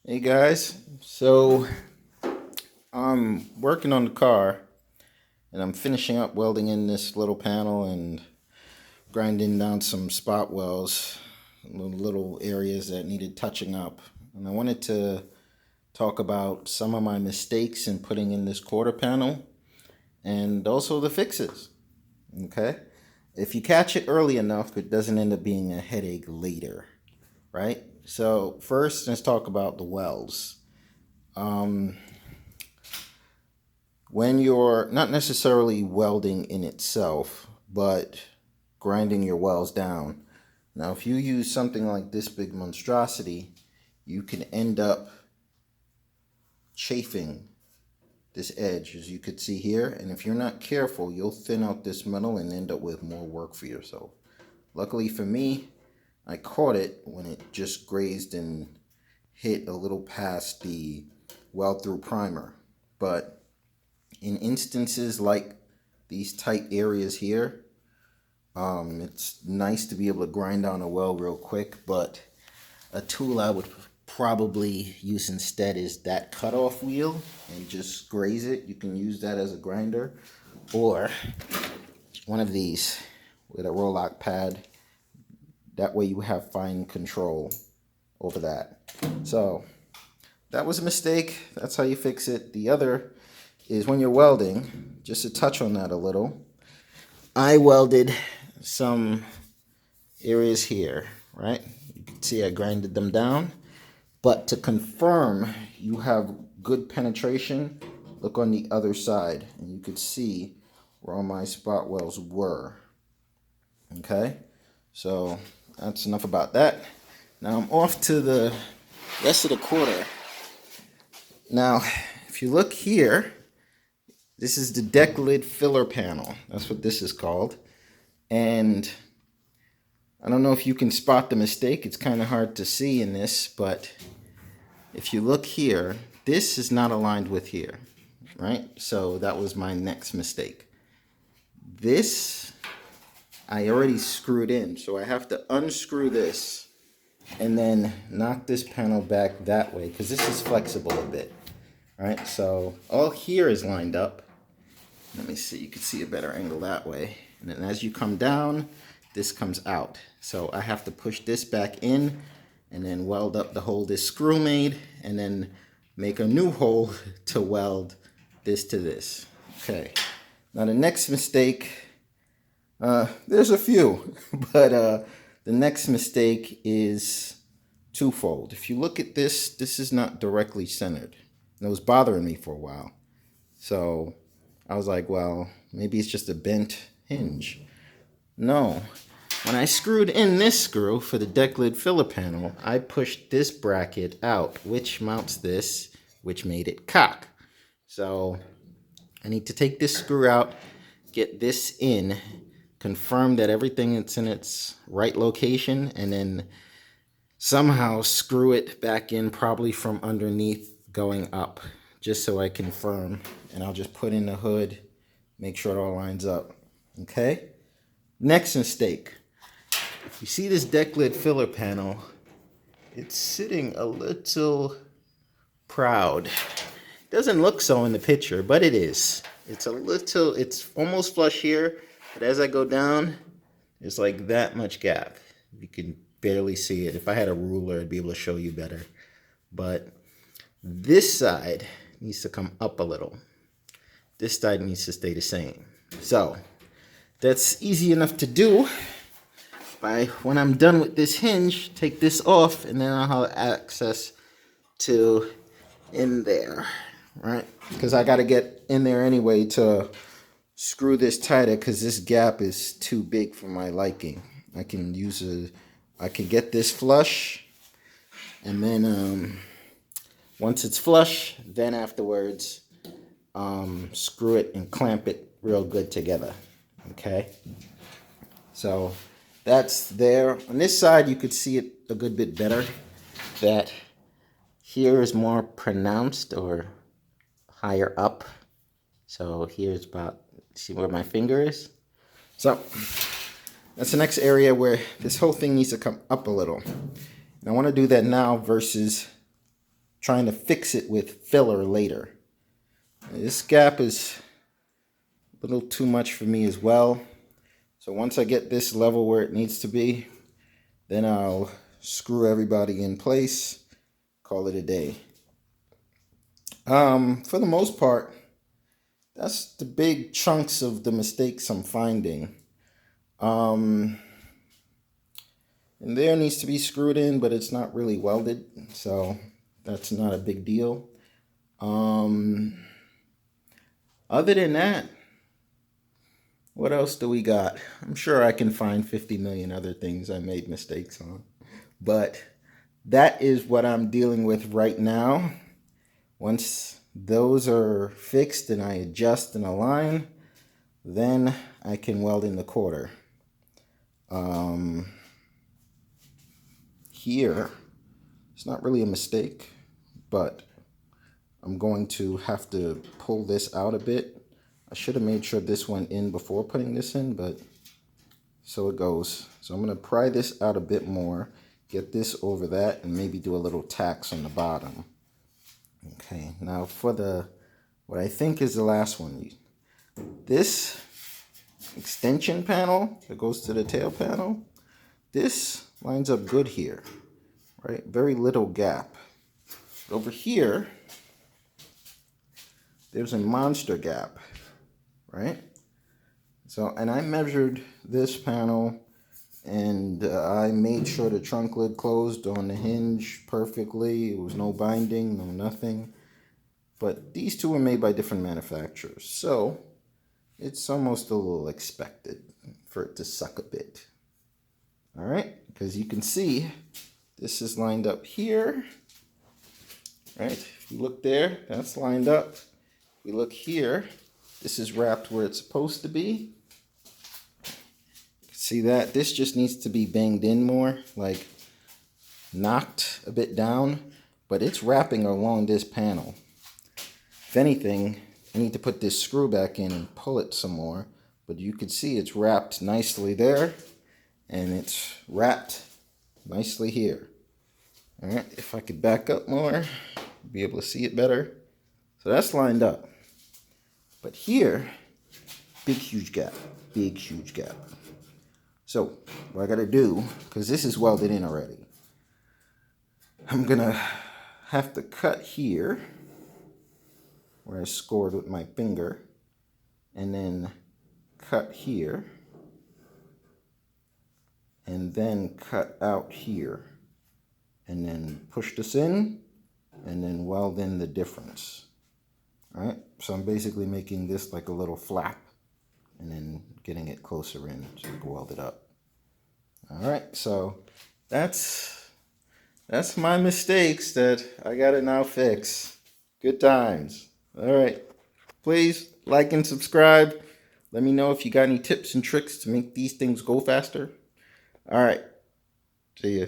Hey guys, so I'm working on the car and I'm finishing up welding in this little panel and grinding down some spot welds, little areas that needed touching up. And I wanted to talk about some of my mistakes in putting in this quarter panel and also the fixes. Okay? If you catch it early enough, it doesn't end up being a headache later, right? So first, let's talk about the welds. Um, when you're not necessarily welding in itself, but grinding your welds down. Now, if you use something like this big monstrosity, you can end up chafing this edge, as you could see here. And if you're not careful, you'll thin out this metal and end up with more work for yourself. Luckily for me, I caught it when it just grazed and hit a little past the weld through primer. But in instances like these tight areas here, it's nice to be able to grind down a weld real quick, but a tool I would probably use instead is that cutoff wheel and just graze it. You can use that as a grinder, or one of these with a roll lock pad. That way you have fine control over that. So that was a mistake. That's how you fix it. The other is when you're welding, just to touch on that a little, I welded some areas here, right? You can see I grinded them down. But to confirm you have good penetration, look on the other side and you could see where all my spot welds were. Okay, so that's enough about that. Now I'm off to the rest of the quarter. Now, if you look here, this is the deck lid filler panel. That's what this is called. And I don't know if you can spot the mistake. It's kind of hard to see in this, but if you look here, this is not aligned with here, right? So that was my next mistake. This, I already screwed in, so I have to unscrew this and then knock this panel back that way because this is flexible a bit, right? So all here is lined up. Let me see, you can see a better angle that way. And then as you come down, this comes out. So I have to push this back in and then weld up the hole this screw made and then make a new hole to weld this to this. Okay, now the next mistake, there's a few, but the next mistake is twofold. If you look at this, this is not directly centered. And it was bothering me for a while. So I was like, well, maybe it's just a bent hinge. No. When I screwed in this screw for the deck lid filler panel, I pushed this bracket out, which mounts this, which made it cock. So I need to take this screw out, get this in, confirm that everything is in its right location, and then somehow screw it back in, probably from underneath going up, just so I confirm. And I'll just put in the hood, make sure it all lines up. Okay? Next mistake. You see this deck lid filler panel, it's sitting a little proud. Doesn't look so in the picture, but it is. It's almost flush here, but as I go down, there's like that much gap. You can barely see it. If I had a ruler, I'd be able to show you better. But this side needs to come up a little. This side needs to stay the same. So that's easy enough to do. When I'm done with this hinge, take this off, and then I'll have access to in there, right? Because I got to get in there anyway to screw this tighter because this gap is too big for my liking. I can get this flush, and then once it's flush, then afterwards, screw it and clamp it real good together, okay? So that's there. On this side, you could see it a good bit better. That here is more pronounced or higher up. So here's about, see where my finger is? So that's the next area where this whole thing needs to come up a little. And I want to do that now versus trying to fix it with filler later. This gap is a little too much for me as well. So once I get this level where it needs to be, then I'll screw everybody in place, call it a day. For the most part, that's the big chunks of the mistakes I'm finding. And there needs to be screwed in, but it's not really welded, so that's not a big deal. Other than that, what else do we got? I'm sure I can find 50 million other things I made mistakes on, but that is what I'm dealing with right now. Once those are fixed and I adjust and align, then I can weld in the quarter. Here, it's not really a mistake, but I'm going to have to pull this out a bit. I should have made sure this went in before putting this in, but so it goes. So I'm going to pry this out a bit more, get this over that, and maybe do a little tacks on the bottom. Okay, now for what I think is the last one. This extension panel that goes to the tail panel, this lines up good here, right? Very little gap. Over here, there's a monster gap, right? So, and I measured this panel, and I made sure the trunk lid closed on the hinge perfectly. It was no binding, no nothing. But these two were made by different manufacturers, so it's almost a little expected for it to suck a bit. All right, because you can see this is lined up here, right? If you look there, that's lined up. If we look here, this is wrapped where it's supposed to be. See that? This just needs to be banged in more, like knocked a bit down, but it's wrapping along this panel. If anything, I need to put this screw back in and pull it some more, but you can see it's wrapped nicely there, and it's wrapped nicely here. All right, if I could back up more, be able to see it better. So that's lined up. But here, big, huge gap, big, huge gap. So what I gotta do, because this is welded in already, I'm gonna have to cut here where I scored with my finger, and then cut here, and then cut out here, and then push this in, and then weld in the difference. All right, so I'm basically making this like a little flap, and then getting it closer in so we can weld it up. All right, so that's my mistakes that I gotta now fix. Good times. All right, please like and subscribe. Let me know if you got any tips and tricks to make these things go faster. All right, see ya.